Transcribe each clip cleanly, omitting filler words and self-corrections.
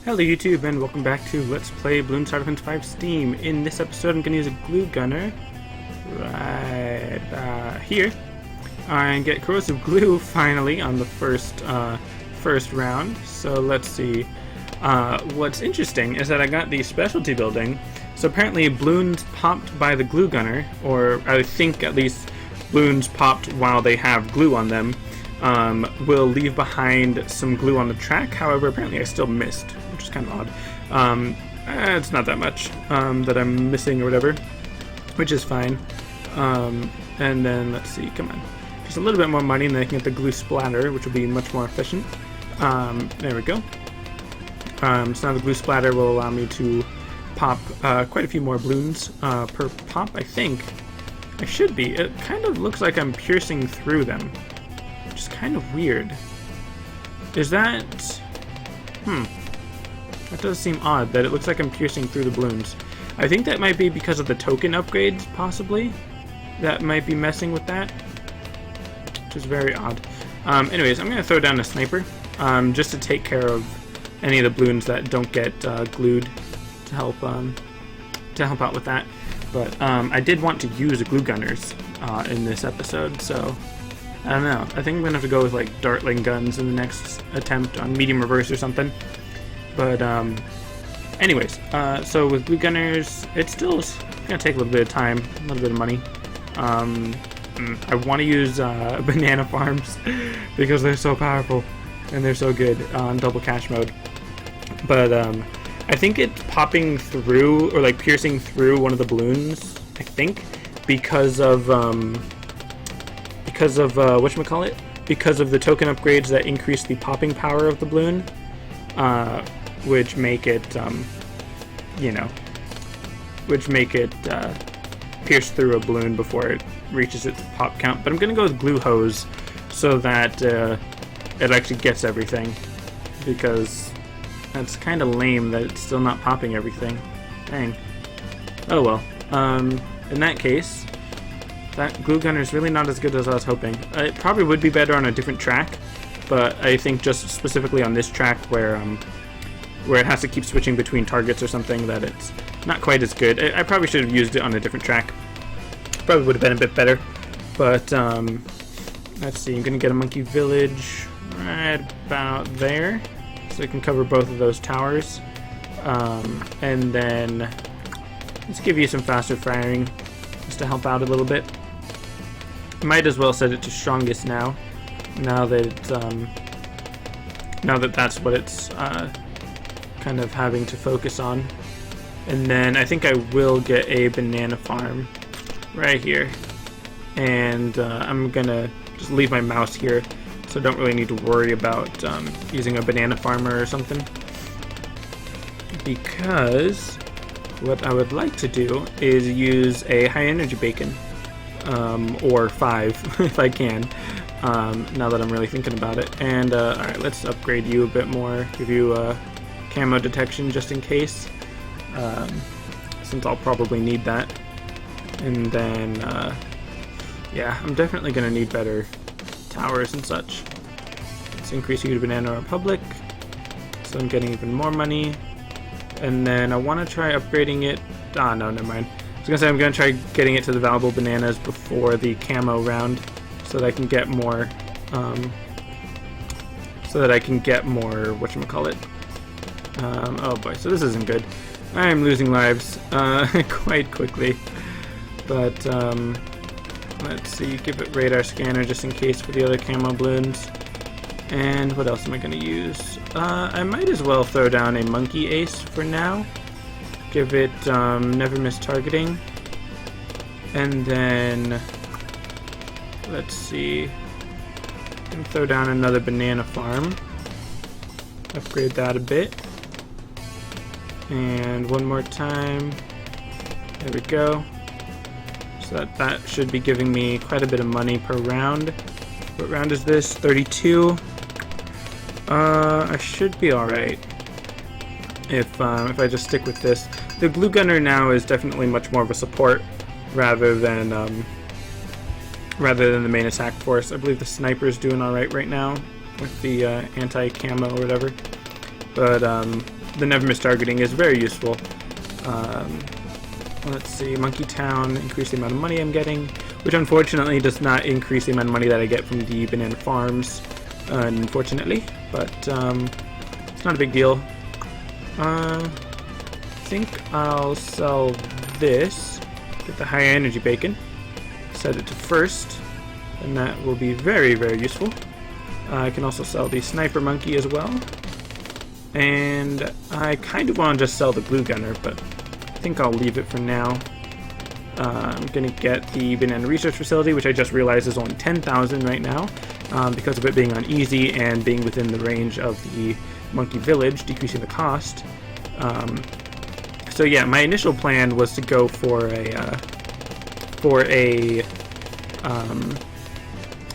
Hello YouTube and welcome back to Let's Play Bloons Tower Defense 5 Steam. In this episode I'm going to use a glue gunner right here and get corrosive glue finally on the first round. So let's see. What's interesting is that I got the specialty building. So apparently balloons popped by the glue gunner, or I think at least balloons popped while they have glue on them, will leave behind some glue on the track. However, apparently I still missed, which is kind of odd. It's not that much that I'm missing or whatever, which is fine. And then let's see, come on, just a little bit more money and then I can get the glue splatter, which will be much more efficient. There we go. So now the glue splatter will allow me to pop quite a few more balloons per pop, I think. I should be. It kind of looks like I'm piercing through them, which is kind of weird. Is that... That does seem odd, that it looks like I'm piercing through the balloons. I think that might be because of the token upgrades, possibly. That might be messing with that, which is very odd. Anyways, I'm going to throw down a sniper, just to take care of any of the balloons that don't get glued to help out with that. But I did want to use glue gunners in this episode, so I don't know. I think I'm going to have to go with like dartling guns in the next attempt on medium reverse or something. But anyways, so with glue gunners, it's still going to take a little bit of time, a little bit of money. I want to use banana farms because they're so powerful and they're so good on double cash mode. But I think it's popping through or like piercing through one of the balloons, I think, because of whatchamacallit? Because of the token upgrades that increase the popping power of the balloon, which make it pierce through a balloon before it reaches its pop count. But I'm gonna go with glue hose so that it actually gets everything, because that's kind of lame that it's still not popping everything. Dang. Oh well. In that case, that glue gunner is really not as good as I was hoping. It probably would be better on a different track, but I think just specifically on this track where it has to keep switching between targets or something, that it's not quite as good. I probably should have used it on a different track. Probably would have been a bit better. But let's see, I'm gonna get a monkey village right about there, so we can cover both of those towers. And then let's give you some faster firing just to help out a little bit. Might as well set it to strongest now that it's, now that that's what it's kind of having to focus on. And then I think I will get a banana farm right here, and I'm gonna just leave my mouse here, so I don't really need to worry about using a banana farmer or something, because what I would like to do is use a high energy bacon, or 5 if I can, now that I'm really thinking about it. And alright, let's upgrade you a bit more, give you camo detection just in case, since I'll probably need that. And then yeah, I'm definitely gonna need better towers and such. Let's increase you to Banana Republic, so I'm getting even more money. And then I want to try upgrading it. No, never mind. I was gonna say I'm gonna try getting it to the valuable bananas before the camo round, so that I can get more. Whatchamacallit? Oh boy, so this isn't good. I'm losing lives quite quickly. But let's see, give it radar scanner just in case for the other camo balloons. And what else am I going to use? I might as well throw down a monkey ace for now. Give it never miss targeting. And then let's see, I can throw down another banana farm. Upgrade that a bit. And one more time. There we go. So that should be giving me quite a bit of money per round. What round is this? 32. I should be alright if I just stick with this. The glue gunner now is definitely much more of a support rather than the main attack force. I believe the sniper is doing alright right now with the anti-camo or whatever. But the never miss targeting is very useful. Let's see, Monkey Town, increase the amount of money I'm getting, which unfortunately does not increase the amount of money that I get from the banana farms, unfortunately, but it's not a big deal. I think I'll sell this, get the high energy bacon, set it to first, and that will be very, very useful. I can also sell the sniper monkey as well, and I kind of want to just sell the glue gunner, but I think I'll leave it for now. I'm gonna get the banana research facility, which I just realized is only 10,000 right now, because of it being on easy and being within the range of the monkey village, decreasing the cost. So yeah, my initial plan was to go for a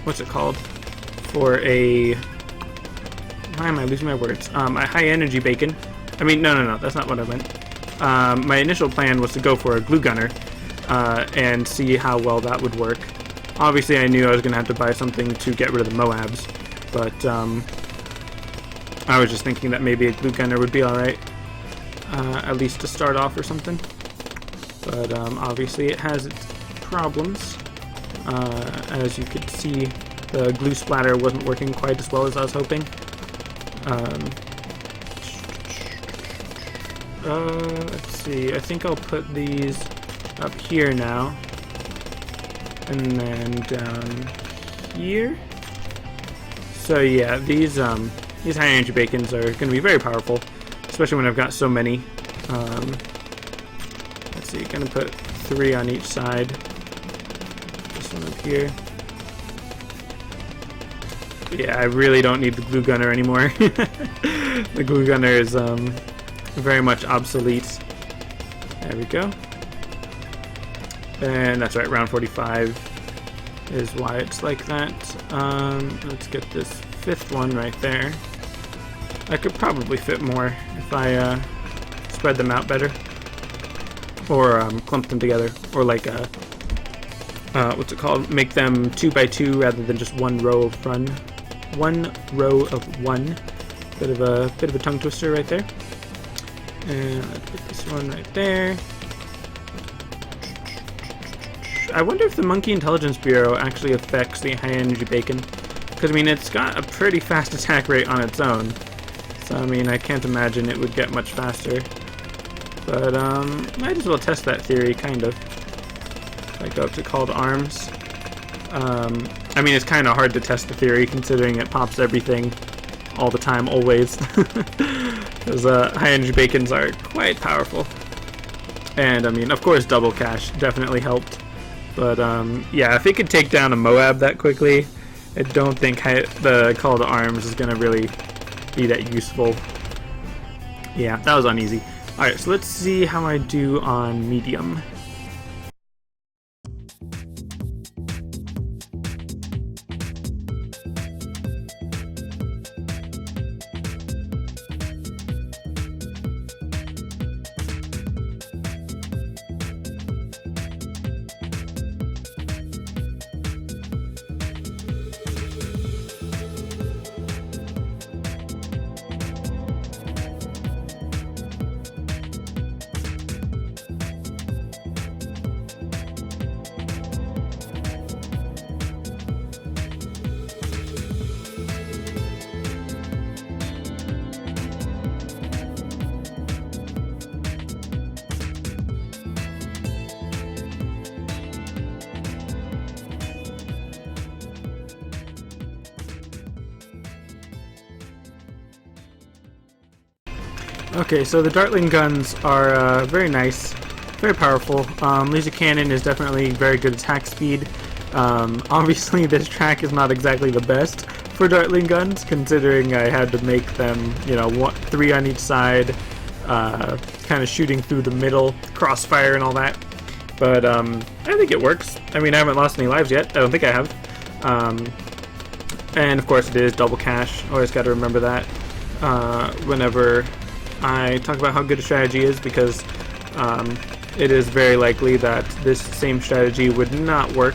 what's it called? For a, why am I losing my words? A high energy bacon. I mean, no, that's not what I meant. My initial plan was to go for a glue gunner and see how well that would work. Obviously, I knew I was going to have to buy something to get rid of the Moabs, but I was just thinking that maybe a glue gunner would be alright, at least to start off or something. But obviously it has its problems. As you could see, the glue splatter wasn't working quite as well as I was hoping. Let's see, I think I'll put these up here now, and then down here. So yeah, these high energy bacons are going to be very powerful, especially when I've got so many. Let's see, gonna put 3 on each side. This one up here. Yeah, I really don't need the glue gunner anymore. The glue gunner is very much obsolete. There we go. And that's right, round 45 is why it's like that. Let's get this 5th one right there. I could probably fit more if I spread them out better, or clump them together, or like what's it called? Make them 2 by 2 rather than just one row of one. One row of one. Bit of a tongue twister right there. And let's put this one right there. I wonder if the Monkey Intelligence Bureau actually affects the high energy bacon, because I mean it's got a pretty fast attack rate on its own. So I mean I can't imagine it would get much faster. But might as well test that theory, kind of. If I go up to Call to Arms. I mean, it's kind of hard to test the theory considering it pops everything all the time, always. Because high energy bacons are quite powerful. And I mean, of course, double cash definitely helped. But yeah, if it could take down a Moab that quickly, I don't think the Call to Arms is going to really be that useful. Yeah, that was on easy. Alright, so let's see how I do on medium. Okay, so the Dartling guns are very nice, very powerful. Laser cannon is definitely very good attack speed. Obviously this track is not exactly the best for Dartling guns, considering I had to make them, you know, 3 on each side, kind of shooting through the middle, crossfire and all that. But I think it works. I mean, I haven't lost any lives yet. I don't think I have. And of course it is double cash. Always got to remember that whenever I talk about how good a strategy is, because it is very likely that this same strategy would not work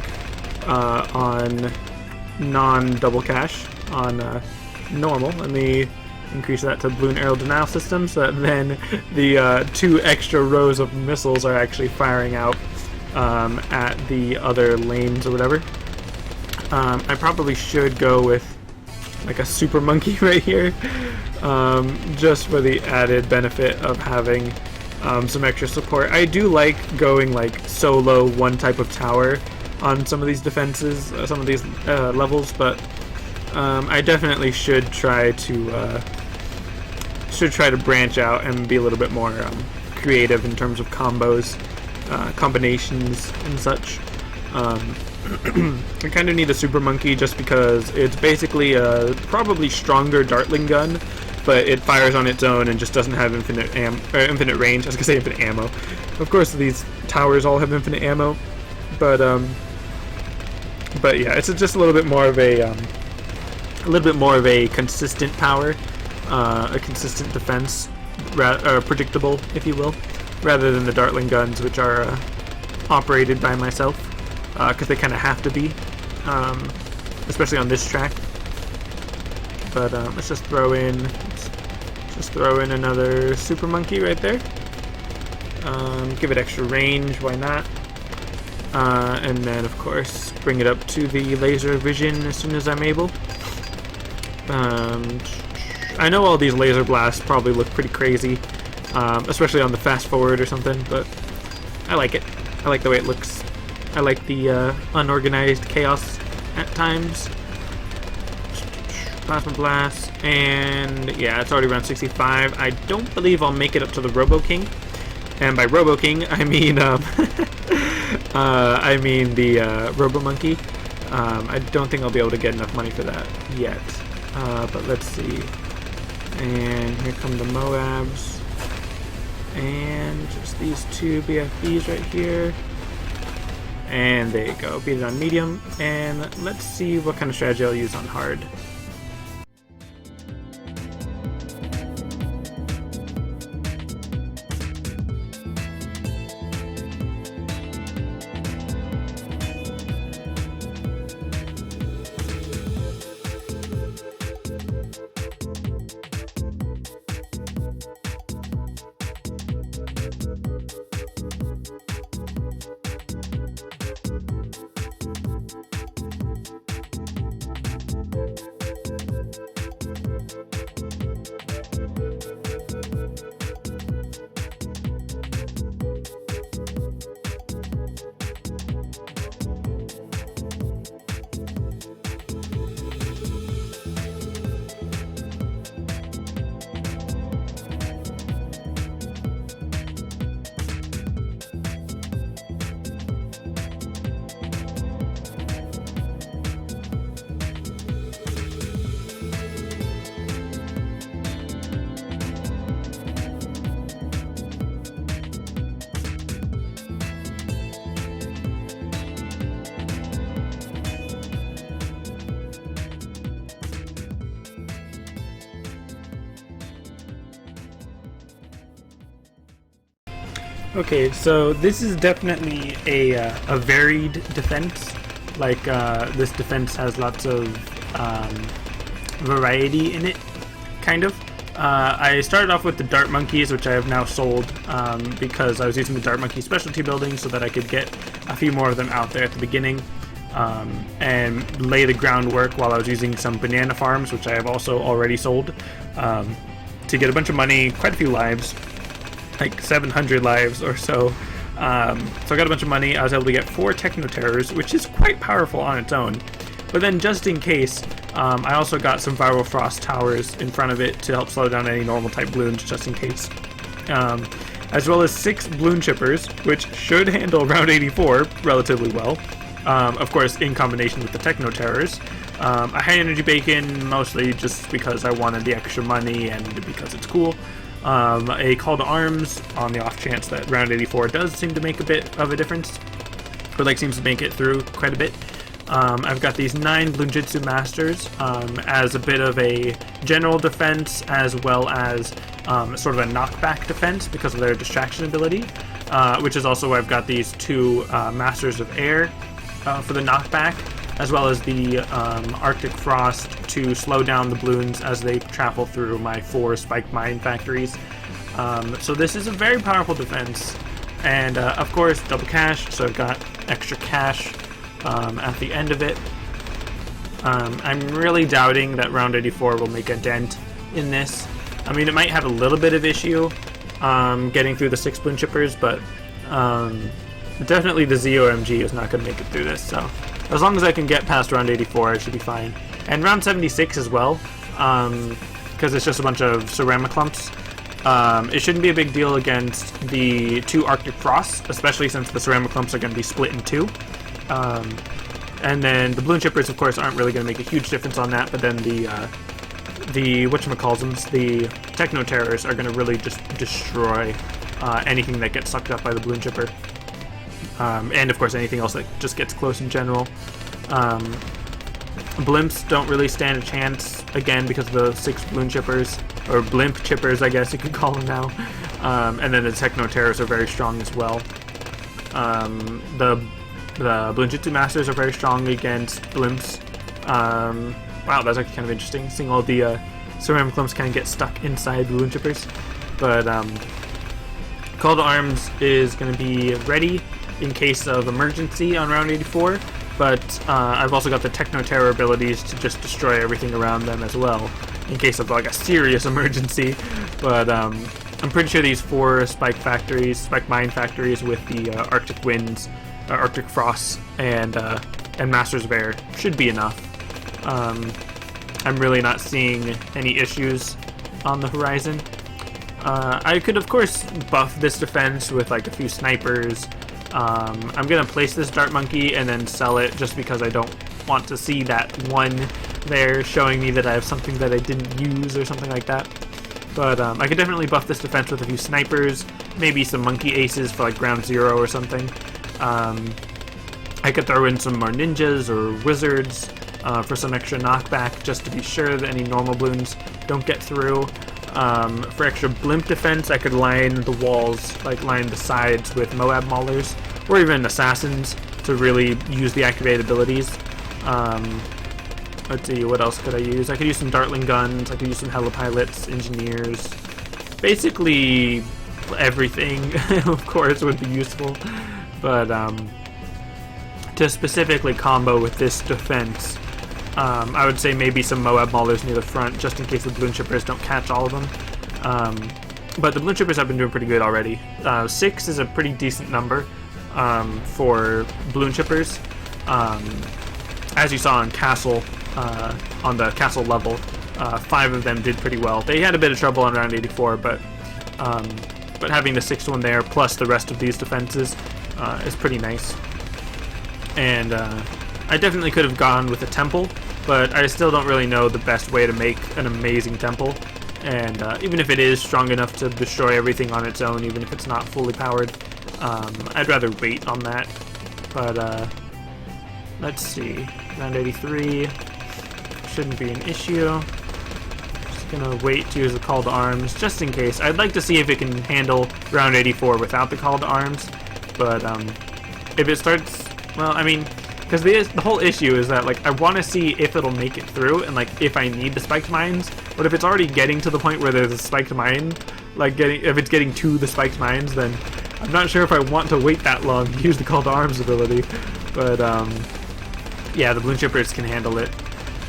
on non-double cash, on normal. Let me increase that to balloon arrow denial system, so that then the 2 extra rows of missiles are actually firing out at the other lanes or whatever. I probably should go with like a super monkey right here, just for the added benefit of having some extra support. I do like going like solo one type of tower on some of these defenses, some of these levels, but I definitely should try to branch out and be a little bit more creative in terms of combos, combinations, and such. I kind of need a super monkey just because it's basically a probably stronger dartling gun, but it fires on its own and just doesn't have infinite range. I was gonna say infinite ammo. Of course, these towers all have infinite ammo, but yeah, it's just a little bit more of a consistent power, a consistent defense, predictable, if you will, rather than the dartling guns, which are operated by myself, because they kind of have to be, especially on this track. But let's just throw in another super monkey right there. Give it extra range, why not? And then, of course, bring it up to the laser vision as soon as I'm able. I know all these laser blasts probably look pretty crazy, especially on the fast forward or something, but I like it. I like the way it looks. I like the unorganized chaos at times. Plasma blast, and yeah, it's already around 65. I don't believe I'll make it up to the Robo King, and by Robo King I mean I mean the Robo Monkey. I don't think I'll be able to get enough money for that yet, but let's see. And here come the Moabs, and just these 2 BFBs right here. And there you go, beat it on medium, and let's see what kind of strategy I'll use on hard. Okay, so this is definitely a varied defense. Like, this defense has lots of variety in it, kind of. I started off with the Dart Monkeys, which I have now sold because I was using the Dart Monkey specialty building so that I could get a few more of them out there at the beginning and lay the groundwork while I was using some banana farms, which I have also already sold, to get a bunch of money, quite a few lives, like 700 lives or so. So I got a bunch of money. I was able to get 4 Techno Terrors, which is quite powerful on its own. But then just in case, I also got some Viral Frost Towers in front of it to help slow down any normal type balloons just in case. As well as 6 Balloon Chippers, which should handle round 84 relatively well. Of course, in combination with the Techno Terrors. A High Energy Bacon, mostly just because I wanted the extra money and because it's cool. A Call to Arms on the off chance that round 84 does seem to make a bit of a difference, or like seems to make it through quite a bit. I've got these 9 Bloonjitsu Masters as a bit of a general defense as well as sort of a knockback defense because of their distraction ability, which is also why I've got these 2 Masters of Air for the knockback, as well as the Arctic Frost to slow down the balloons as they travel through my 4 spiked mine factories. So this is a very powerful defense, and of course double cash, so I've got extra cash at the end of it. I'm really doubting that round 84 will make a dent in this. I mean, it might have a little bit of issue getting through the 6 balloon chippers, but definitely the ZOMG is not going to make it through this, so as long as I can get past round 84, I should be fine. And round 76 as well, because it's just a bunch of ceramic clumps. It shouldn't be a big deal against the 2 Arctic Frosts, especially since the ceramic clumps are going to be split in 2. And then the balloon chippers, of course, aren't really going to make a huge difference on that, but then the whatchamacallsums, the Techno Terrors, are going to really just destroy anything that gets sucked up by the balloon chipper. And of course anything else that just gets close in general. Blimps don't really stand a chance, again, because of the 6 balloon chippers, or blimp chippers, I guess you could call them now. And then the Techno Terrors are very strong as well. The Bloonjitsu Masters are very strong against blimps. Wow, that's actually kind of interesting, seeing all the ceramic clumps kind of get stuck inside balloon chippers. But Call to Arms is going to be ready in case of emergency on round 84, but I've also got the Techno Terror abilities to just destroy everything around them as well, in case of like a serious emergency. But I'm pretty sure these 4 spike mine factories with the Arctic Winds, Arctic Frosts, and Masters of Air should be enough. I'm really not seeing any issues on the horizon. I could of course buff this defense with like a few snipers. I'm gonna place this Dart Monkey and then sell it just because I don't want to see that one there showing me that I have something that I didn't use or something like that. But I could definitely buff this defense with a few snipers, maybe some monkey aces for like ground 0 or something. I could throw in some more ninjas or wizards for some extra knockback, just to be sure that any normal balloons don't get through. For extra blimp defense, I could line the walls, like line the sides with Moab Maulers, or even Assassins to really use the activated abilities. Let's see, what else could I use? I could use some Dartling guns, I could use some Helipilots, Engineers. Basically, everything, of course, would be useful. But to specifically combo with this defense, I would say maybe some Moab Maulers near the front, just in case the balloon chippers don't catch all of them. But the balloon chippers have been doing pretty good already. 6 is a pretty decent number for balloon chippers. As you saw on Castle, on the Castle level, 5 of them did pretty well. They had a bit of trouble on round 84, but having the 6th one there, plus the rest of these defenses, is pretty nice. And I definitely could have gone with a temple, but I still don't really know the best way to make an amazing temple. And even if it is strong enough to destroy everything on its own, even if it's not fully powered, I'd rather wait on that. But let's see, round 83 shouldn't be an issue. Just gonna wait to use the Call to Arms just in case. I'd like to see if it can handle round 84 without the Call to Arms, but if it starts, well, I mean, because the whole issue is that, like, I want to see if it'll make it through, and, like, if I need the spiked mines. But if it's already getting to the point where there's a spiked mine, like, if it's getting to the spiked mines, then I'm not sure if I want to wait that long to use the Call to Arms ability. But, yeah, the balloon chippers can handle it.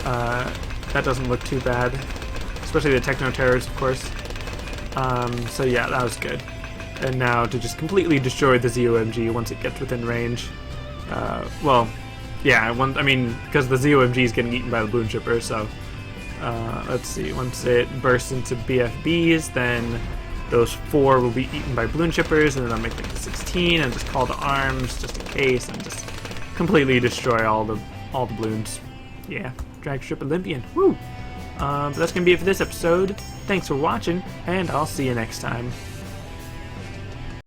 That doesn't look too bad. Especially the Techno Terrors, of course. So yeah, that was good. And now to just completely destroy the ZOMG once it gets within range. Well, yeah, I mean, because the ZOMG is getting eaten by the balloon chipper, so let's see, once it bursts into BFBs, then those 4 will be eaten by balloon chippers, and then I'll make like the 16 and just Call to Arms just in case, and just completely destroy all the balloons. Yeah, Dragstrip Olympian. Woo! But that's gonna be it for this episode. Thanks for watching, and I'll see you next time.